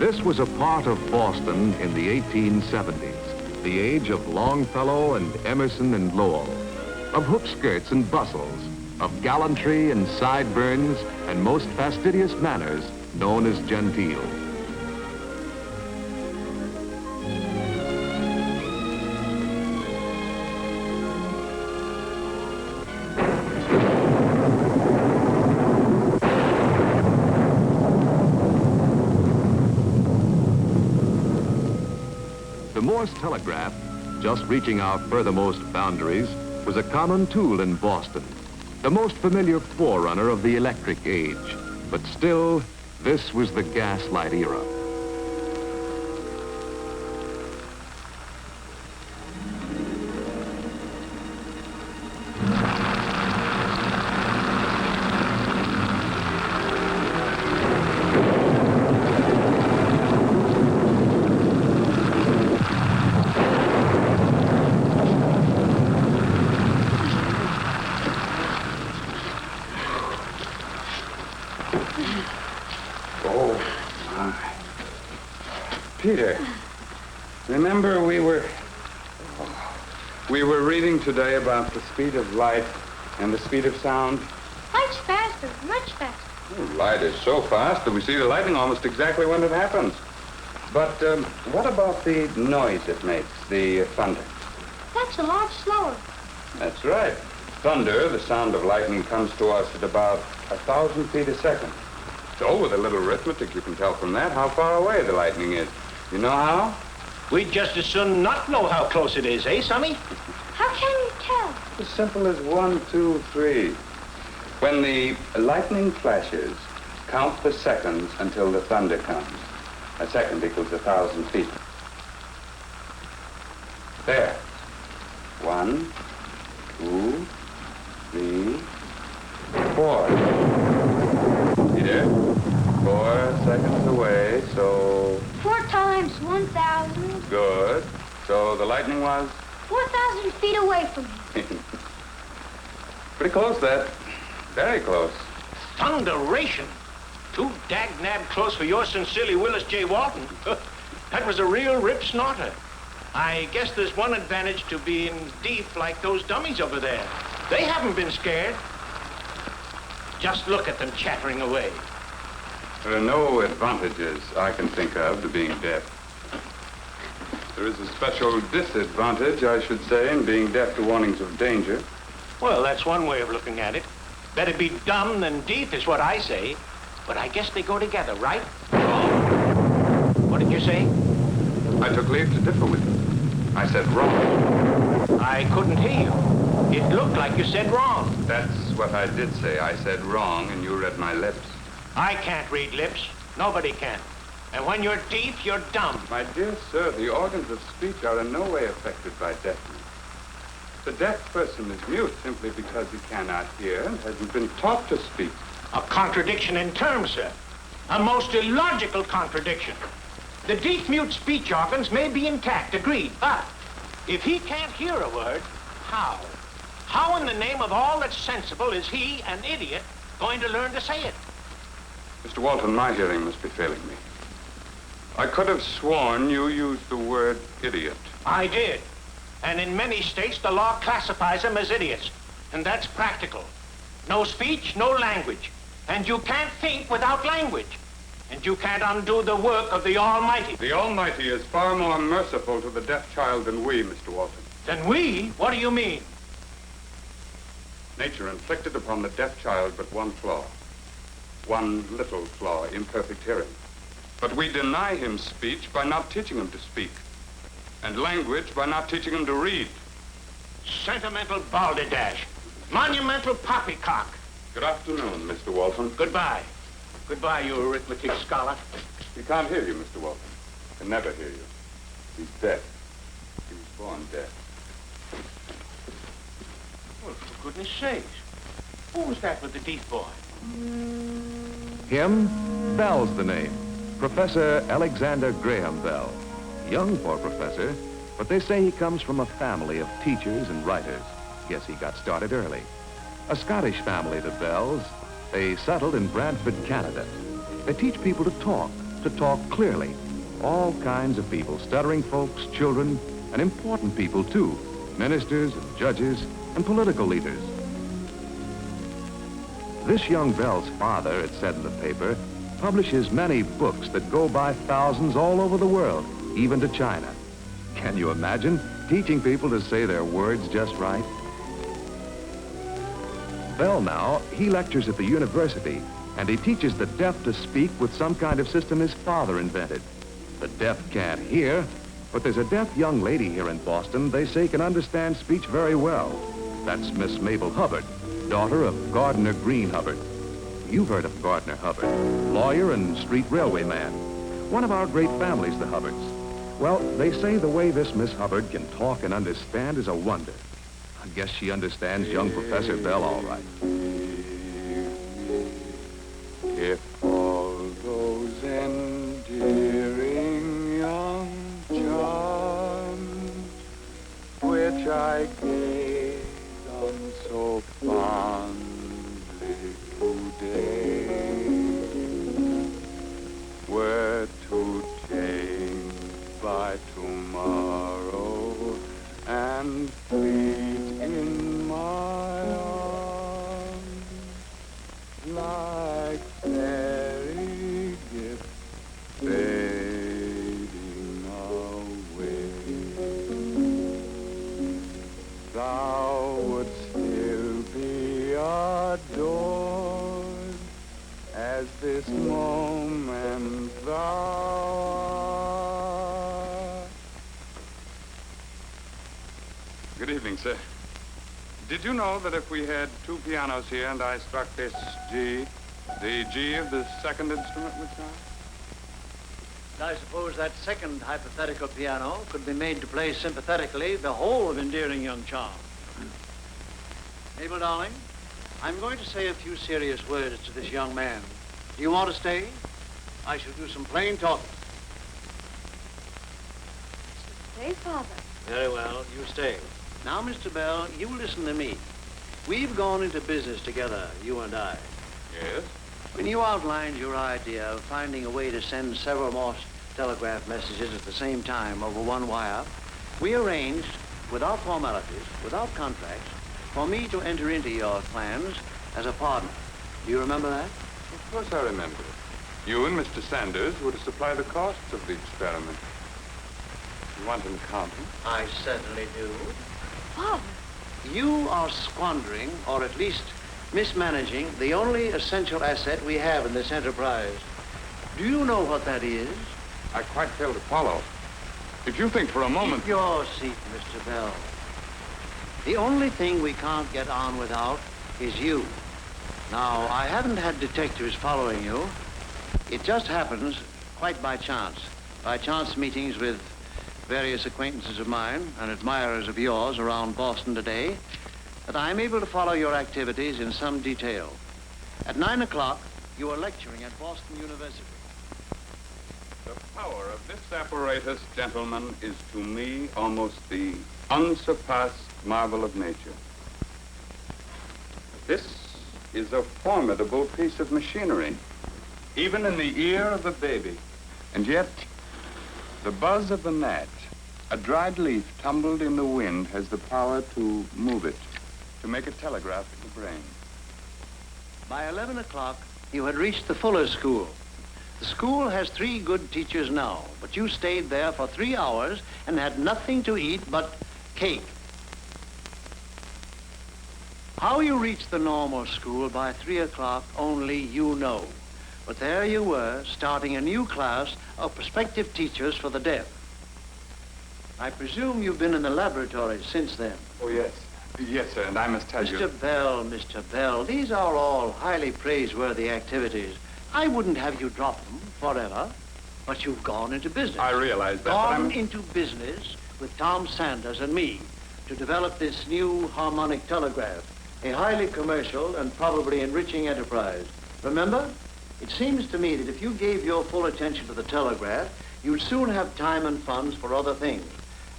This was a part of Boston in the 1870s, the age of Longfellow and Emerson and Lowell, of hoop skirts and bustles, of gallantry and sideburns and most fastidious manners known as genteel. The Morse telegraph, just reaching our furthermost boundaries, was a common tool in Boston, the most familiar forerunner of the electric age. But still, this was the gaslight era. Oh, my. Peter, remember we were reading today about the speed of light and the speed of sound? Much faster, much faster. Oh, light is so fast that we see the lightning almost exactly when it happens. But what about the noise it makes, the thunder? That's a lot slower. That's right. Thunder, the sound of lightning, comes to us at about 1,000 feet a second. So with a little arithmetic, you can tell from that how far away the lightning is. You know how? We'd just as soon not know how close it is, eh, Sonny? How can you tell? As simple as 1, 2, 3. When the lightning flashes, count the seconds until the thunder comes. A second equals 1,000 feet. There. 1, 2, 3, 4. Peter, 4 seconds away, so... 4 times 1,000. Good. So the lightning was? 4,000 feet away from me. Pretty close, that. Very close. Thunderation. Too dag-nab close for your sincerely Willis J. Walton. That was a real rip snorter. I guess there's one advantage to being deep like those dummies over there. They haven't been scared. Just look at them chattering away. There are no advantages I can think of to being deaf. There is a special disadvantage, I should say, in being deaf to warnings of danger. Well, that's one way of looking at it. Better be dumb than deaf is what I say. But I guess they go together, right? Oh. What did you say? I took leave to differ with you. I said wrong. I couldn't hear you. It looked like you said wrong. That's what I did say. I said wrong, and you read my lips. I can't read lips. Nobody can. And when you're deaf, you're dumb. My dear sir, the organs of speech are in no way affected by deafness. The deaf person is mute simply because he cannot hear and hasn't been taught to speak. A contradiction in terms, sir. A most illogical contradiction. The deaf-mute speech organs may be intact, agreed, but if he can't hear a word, how? How in the name of all that's sensible is he, an idiot, going to learn to say it? Mr. Walton, my hearing must be failing me. I could have sworn you used the word idiot. I did. And in many states, the law classifies them as idiots. And that's practical. No speech, no language. And you can't think without language. And you can't undo the work of the Almighty. The Almighty is far more merciful to the deaf child than we, Mr. Walton. Than we? What do you mean? Nature inflicted upon the deaf child but one flaw. One little flaw, imperfect hearing. But we deny him speech by not teaching him to speak. And language by not teaching him to read. Sentimental balderdash. Monumental poppycock. Good afternoon, Mr. Walton. Goodbye. Goodbye, you arithmetic scholar. He can't hear you, Mr. Walton. Can never hear you. He's deaf. He was born deaf. Well, for goodness sakes. Who was that with the deaf boy? Him? Bell's the name. Professor Alexander Graham Bell. Young for a professor, but they say he comes from a family of teachers and writers. Guess he got started early. A Scottish family, the Bells. They settled in Brantford, Canada. They teach people to talk, to talk clearly. All kinds of people, stuttering folks, children, and important people, too. Ministers and judges and political leaders. This young Bell's father, it said in the paper, publishes many books that go by thousands all over the world, even to China. Can you imagine teaching people to say their words just right? Bell now, he lectures at the university, and he teaches the deaf to speak with some kind of system his father invented. The deaf can't hear, but there's a deaf young lady here in Boston they say can understand speech very well. That's Miss Mabel Hubbard, daughter of Gardner Green Hubbard. You've heard of Gardner Hubbard, lawyer and street railway man. One of our great families, the Hubbards. Well, they say the way this Miss Hubbard can talk and understand is a wonder. I guess she understands young Professor Bell all right. If all those endearing young charms which I gaze on so fondly today were to change by tomorrow and fleet in my arms like fairy gifts fading away. Thou wouldst still be adored as this moment thou art. Good evening, sir. Did you know that if we had two pianos here and I struck this G, the G of the second instrument would sound? I suppose that second hypothetical piano could be made to play sympathetically the whole of Endearing Young Charm. Mabel, darling, I'm going to say a few serious words to this young man. Do you want to stay? I shall do some plain talking. Stay, Father. Very well, you stay. Now, Mr. Bell, you listen to me. We've gone into business together, you and I. Yes? When you outlined your idea of finding a way to send several more telegraph messages at the same time over one wire, we arranged, without formalities, without contracts, for me to enter into your plans as a partner. Do you remember that? Of course I remember it. You and Mr. Sanders were to supply the costs of the experiment. You want an accountant? I certainly do. Father. You are squandering, or at least mismanaging, the only essential asset we have in this enterprise. Do you know what that is? I quite fail to follow. If you think for a moment... Keep your seat, Mr. Bell. The only thing we can't get on without is you. Now, I haven't had detectives following you. It just happens, quite by chance meetings with various acquaintances of mine and admirers of yours around Boston today, that I'm able to follow your activities in some detail. At 9 o'clock, you are lecturing at Boston University. The power of this apparatus, gentlemen, is to me almost the unsurpassed marvel of nature. This is a formidable piece of machinery, even in the ear of a baby. And yet, the buzz of a gnat, a dried leaf tumbled in the wind, has the power to move it, to make a telegraph in the brain. By 11 o'clock, you had reached the Fuller School. The school has 3 good teachers now, but you stayed there for 3 hours and had nothing to eat but cake. How you reached the normal school by 3 o'clock, only you know. But there you were, starting a new class of prospective teachers for the deaf. I presume you've been in the laboratory since then. Oh, yes. Yes, sir, and I must tell you... Mr. Bell, these are all highly praiseworthy activities. I wouldn't have you drop them forever, but you've gone into business. I realize that, but Gone into business with Tom Sanders and me to develop this new harmonic telegraph, a highly commercial and probably enriching enterprise. Remember? It seems to me that if you gave your full attention to the telegraph, you'd soon have time and funds for other things,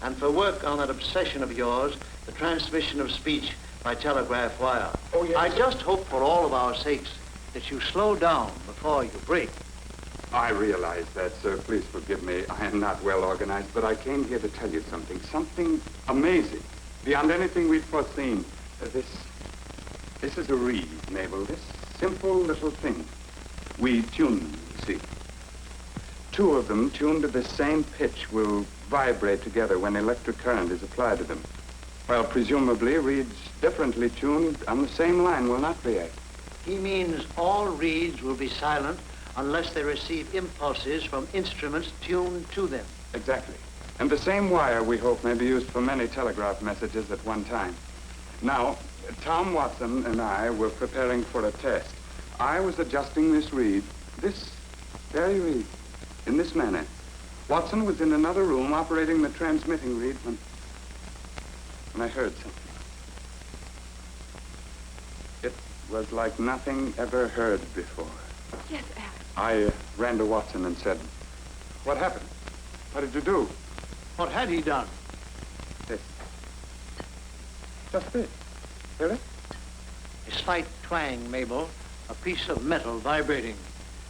and for work on that obsession of yours, the transmission of speech by telegraph wire. Oh, yes, I sir. just hope for all of our sakes that you slow down before you break. I realize that, sir. Please forgive me. I am not well organized, but I came here to tell you something amazing, beyond anything we'd foreseen. This is a reed, Mabel. This simple little thing. We tune them, you see. Two of them, tuned to the same pitch, will vibrate together when electric current is applied to them. While presumably reeds differently tuned on the same line will not react. He means all reeds will be silent unless they receive impulses from instruments tuned to them. Exactly. And the same wire, we hope, may be used for many telegraph messages at one time. Now, Tom Watson and I were preparing for a test. I was adjusting this reed, this very reed, in this manner. Watson was in another room operating the transmitting reed when I heard something. It was like nothing ever heard before. Yes, Alex. I ran to Watson and said, "What happened? What did you do?" What had he done? This. Just this. Hear it? A slight twang, Mabel. A piece of metal vibrating.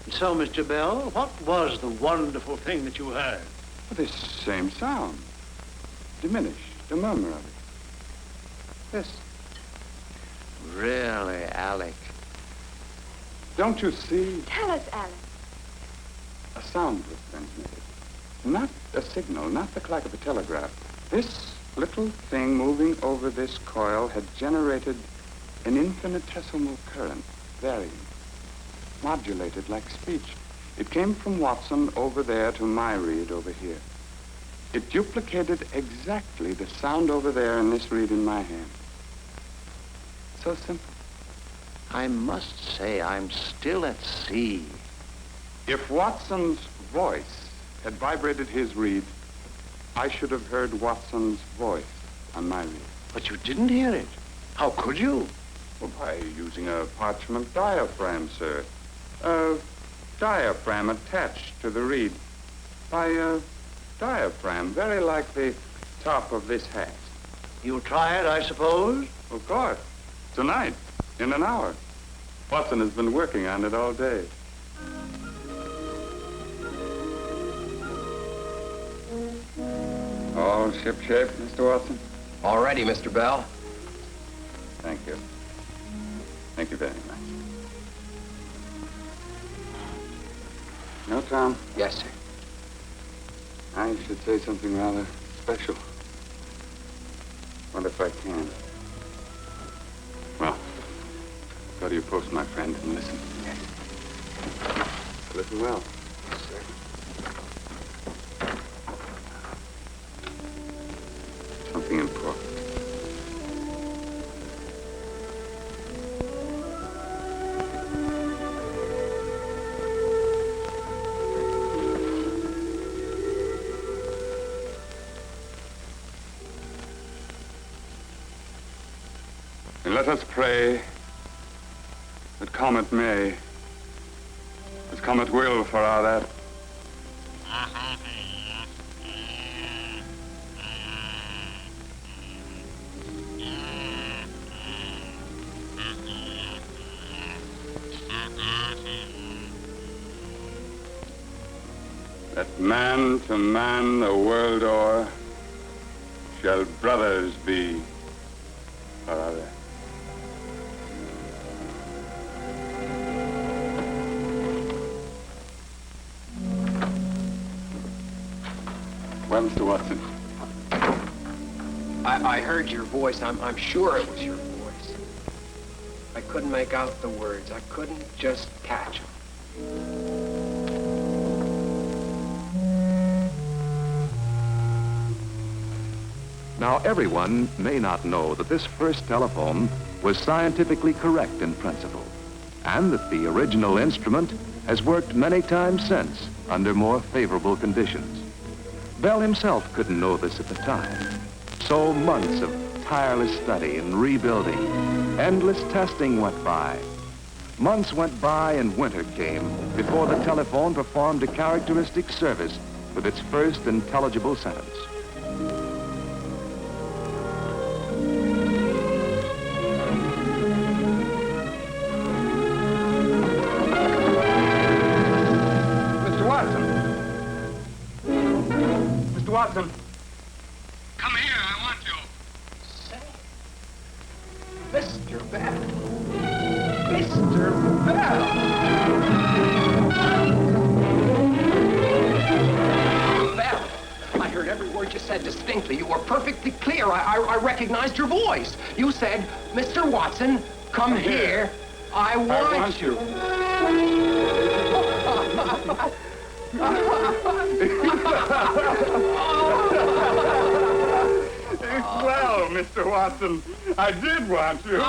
And so, Mr. Bell, what was the wonderful thing that you heard? This same sound. Diminished, the murmur of it. This. Really, Alec? Don't you see? Tell us, Alex. A sound was transmitted. Not a signal, not the clack of a telegraph. This little thing moving over this coil had generated an infinitesimal current, varying, modulated like speech. It came from Watson over there to my reed over here. It duplicated exactly the sound over there in this reed in my hand. So simple. I must say I'm still at sea. If Watson's voice had vibrated his reed, I should have heard Watson's voice on my reed. But you didn't hear it. How could you? Well, by using a parchment diaphragm, sir. A diaphragm attached to the reed. By a diaphragm, very like the top of this hat. You'll try it, I suppose? Of course. Tonight, in an hour. Watson has been working on it all day. All shipshape, Mr. Watson? All ready, Mr. Bell. Thank you. Thank you very much. No, Tom, Yes, sir. I should say something rather special. Wonder if I can. Well, go to your post, my friend, and listen. Listen well. Yes, sir. Something important. And let us pray that come it may, as come it will for all that. That man to man the world o'er shall brothers be for other. Well, Mr. Watson. I heard your voice. I'm sure it was your voice. I couldn't make out the words. I couldn't just catch them. Now, everyone may not know that this first telephone was scientifically correct in principle, and that the original instrument has worked many times since under more favorable conditions. Bell himself couldn't know this at the time. So months of tireless study and rebuilding, endless testing went by. Months went by and winter came before the telephone performed a characteristic service with its first intelligible sentence. Mr. Mr. Bell. Mr. Bell. Bell, I heard every word you said distinctly. You were perfectly clear. I recognized your voice. You said, Mr. Watson, come here. I want you. Well, Mr. Watson, I did want you.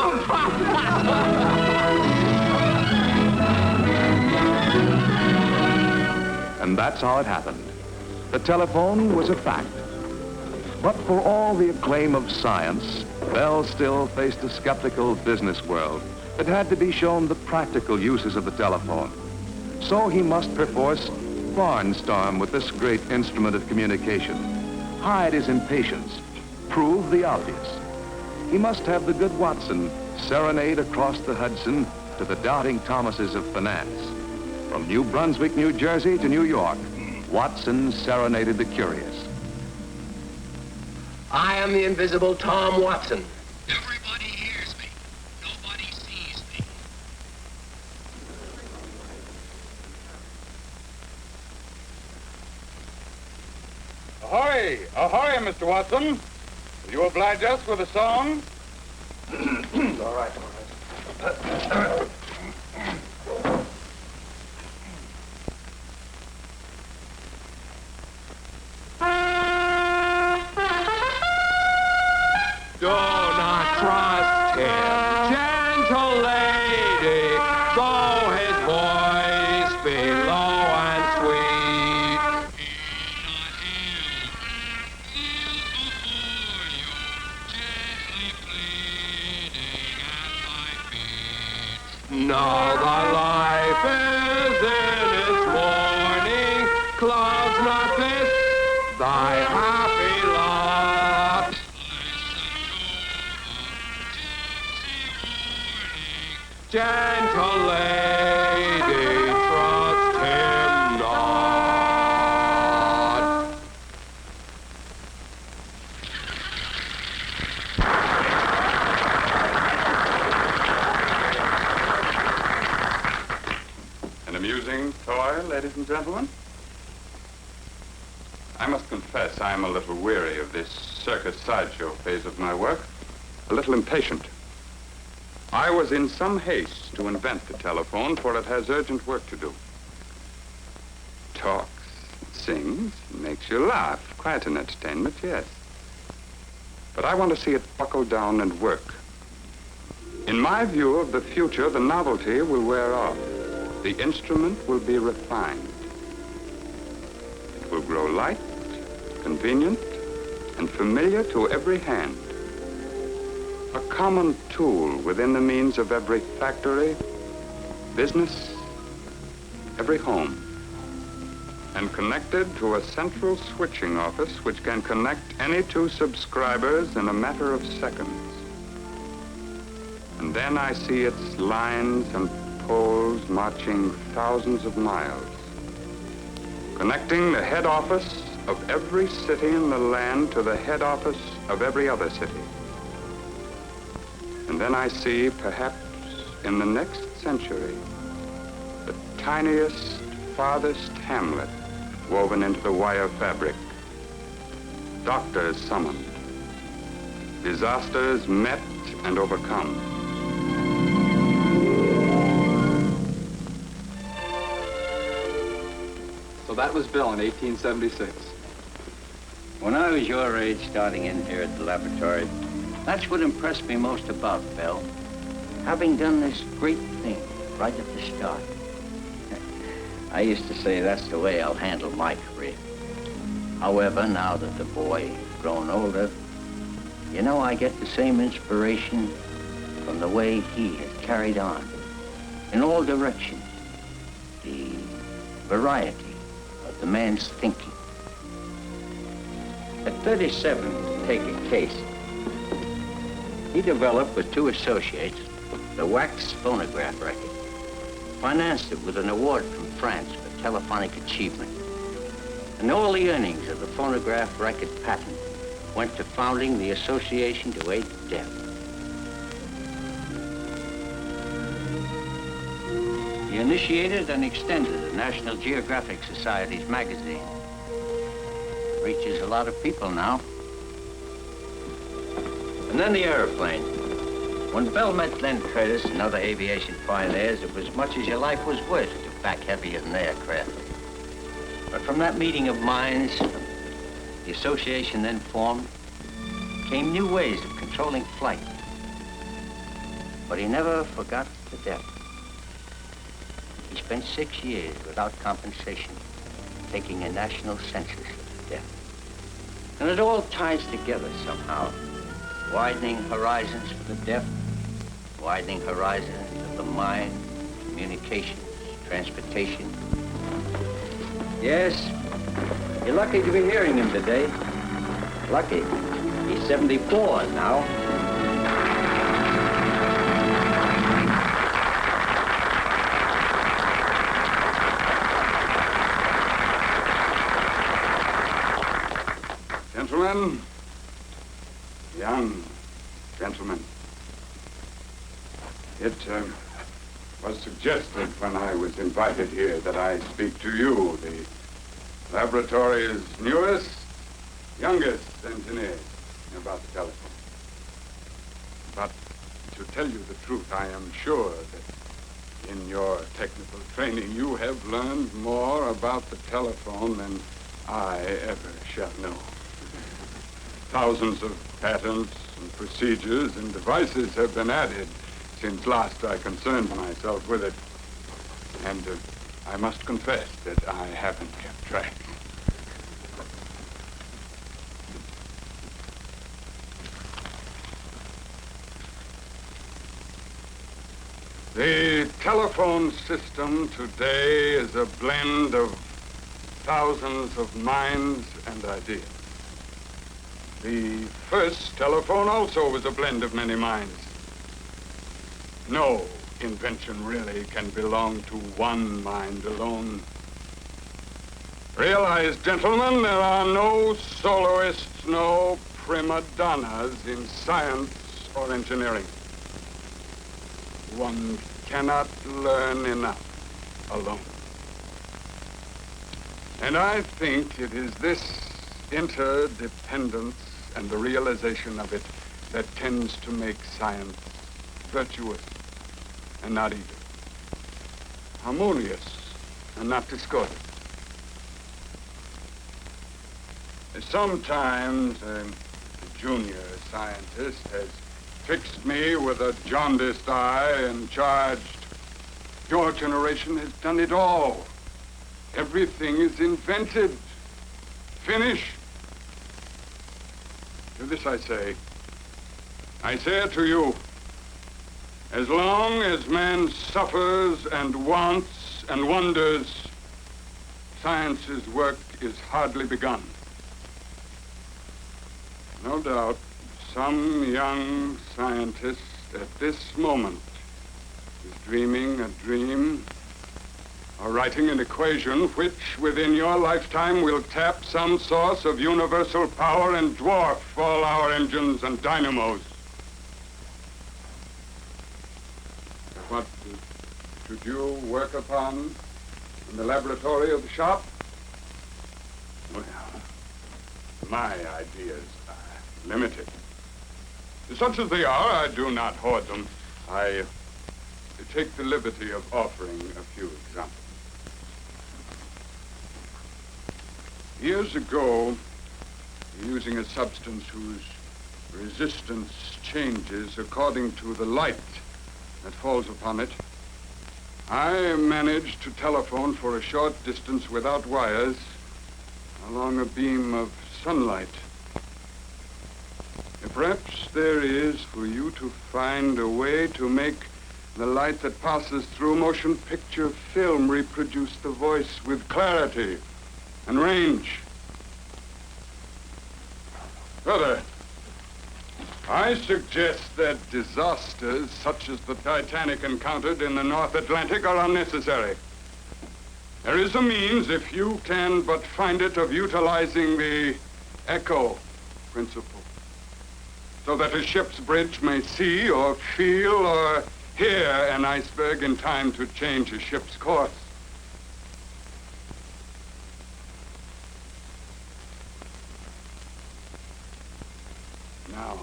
And that's how it happened. The telephone was a fact. But for all the acclaim of science, Bell still faced a skeptical business world that had to be shown the practical uses of the telephone. So he must perforce barnstorm with this great instrument of communication, hide his impatience, prove the obvious. He must have the good Watson serenade across the Hudson to the doubting Thomases of finance. From New Brunswick, New Jersey to New York, Watson serenaded the curious. I am the invisible Tom Watson. Everybody hears me. Nobody sees me. Ahoy! Ahoy, Mr. Watson. Will you oblige us with a song? All right. Do not trust him, gentle lady, though his voice be low and sweet. No, the life is in its morning, clouds not this, thy happy lot. Gentle lady, trust him not. An amusing toy, ladies and gentlemen? I must confess I am a little weary of this circus sideshow phase of my work, a little impatient. I was in some haste to invent the telephone, for it has urgent work to do. Talks, sings, makes you laugh. Quite an entertainment, yes. But I want to see it buckle down and work. In my view of the future, the novelty will wear off. The instrument will be refined. It will grow light, convenient, and familiar to every hand. A common tool within the means of every factory, business, every home, and connected to a central switching office which can connect any two subscribers in a matter of seconds. And then I see its lines and poles marching thousands of miles, connecting the head office of every city in the land to the head office of every other city. And then I see, perhaps in the next century, the tiniest, farthest hamlet woven into the wire fabric. Doctors summoned. Disasters met and overcome. So that was Bill in 1876. When I was your age, starting in here at the laboratory, that's what impressed me most about Bell. Having done this great thing right at the start. I used to say that's the way I'll handle my career. However, now that the boy has grown older, you know, I get the same inspiration from the way he has carried on in all directions. The variety of the man's thinking. At 37, to take a case, he developed with two associates the wax phonograph record, financed it with an award from France for telephonic achievement. And all the earnings of the phonograph record patent went to founding the association to aid the deaf. initiated and extended the National Geographic Society's magazine. Reaches a lot of people now. And then the airplane. When Bell met Glenn Curtis and other aviation pioneers, it was much as your life was worth to back heavier than aircraft. But from that meeting of minds, the association then formed, came new ways of controlling flight. But he never forgot the death. He spent 6 years without compensation, taking a national census of death. And it all ties together somehow. Widening horizons for the deaf, widening horizons of the mind, communications, transportation. Yes, you're lucky to be hearing him today. Lucky. He's 74 now. Gentlemen, young gentlemen, it was suggested when I was invited here that I speak to you, the laboratory's newest, youngest engineers, about the telephone. But to tell you the truth, I am sure that in your technical training you have learned more about the telephone than I ever shall know. Thousands of patents and procedures and devices have been added since last I concerned myself with it. And I must confess that I haven't kept track. The telephone system today is a blend of thousands of minds and ideas. The first telephone also was a blend of many minds. No invention really can belong to one mind alone. Realize, gentlemen, there are no soloists, no prima donnas in science or engineering. One cannot learn enough alone. And I think it is this interdependence and the realization of it that tends to make science virtuous and not evil, harmonious and not discordant. Sometimes a junior scientist has fixed me with a jaundiced eye and charged, your generation has done it all. Everything is invented, finished. To this I say it to you, as long as man suffers and wants and wonders, science's work is hardly begun. No doubt, some young scientist at this moment is dreaming a dream or writing an equation which, within your lifetime, will tap some source of universal power and dwarf all our engines and dynamos. What should you work upon in the laboratory of the shop? Well, my ideas are limited. Such as they are, I do not hoard them. I take the liberty of offering a few examples. Years ago, using a substance whose resistance changes according to the light that falls upon it, I managed to telephone for a short distance without wires along a beam of sunlight. Perhaps there is for you to find a way to make the light that passes through motion picture film reproduce the voice with clarity and range. Further, I suggest that disasters such as the Titanic encountered in the North Atlantic are unnecessary. There is a means, if you can but find it, of utilizing the echo principle, so that a ship's bridge may see or feel or Here, an iceberg in time to change a ship's course. Now,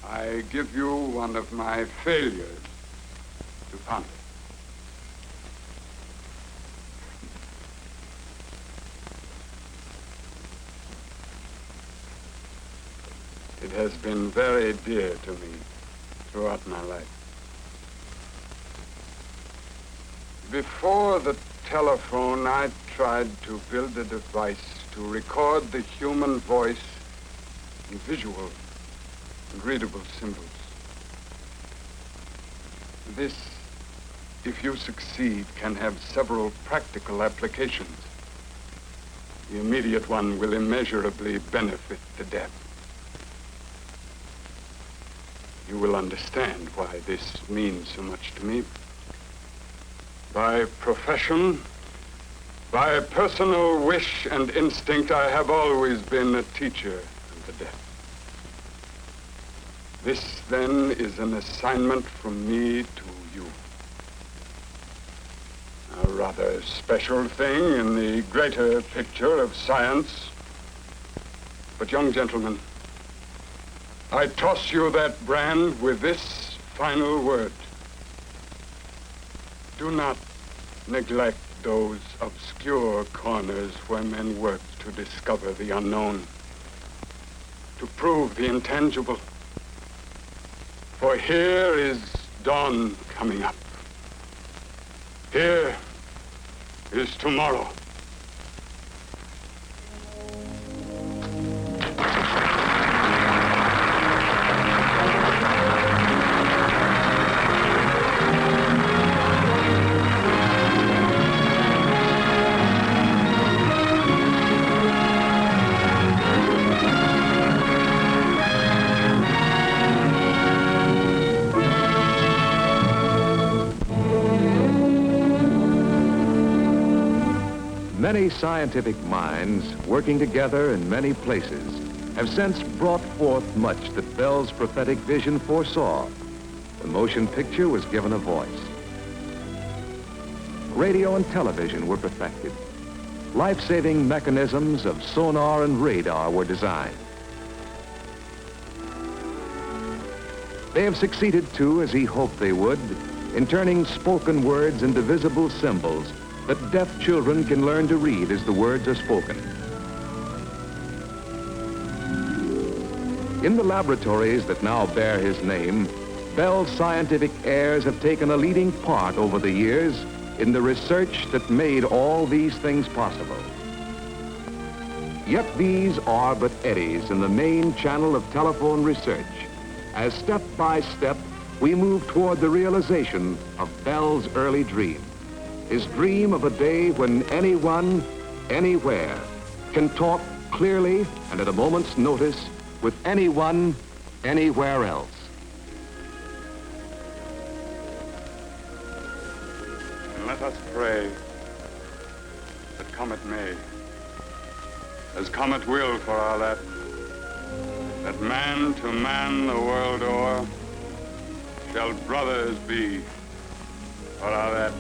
I give you one of my failures to ponder. It has been very dear to me throughout my life. Before the telephone, I tried to build a device to record the human voice in visual and readable symbols. This, if you succeed, can have several practical applications. The immediate one will immeasurably benefit the deaf. You will understand why this means so much to me. By profession, by personal wish and instinct, I have always been a teacher of the deaf. This, then, is an assignment from me to you. A rather special thing in the greater picture of science. But, young gentlemen, I toss you that brand with this final word. Do not neglect those obscure corners where men work to discover the unknown, to prove the intangible. For here is dawn coming up. Here is tomorrow. Many scientific minds working together in many places have since brought forth much that Bell's prophetic vision foresaw. The motion picture was given a voice. Radio and television were perfected. Life-saving mechanisms of sonar and radar were designed. They have succeeded, too, as he hoped they would, in turning spoken words into visible symbols that deaf children can learn to read as the words are spoken. In the laboratories that now bear his name, Bell's scientific heirs have taken a leading part over the years in the research that made all these things possible. Yet these are but eddies in the main channel of telephone research, as step by step we move toward the realization of Bell's early dream. His dream of a day when anyone, anywhere, can talk clearly and at a moment's notice with anyone, anywhere else. And let us pray that come it may, as come it will for all that man to man the world o'er shall brothers be for all that.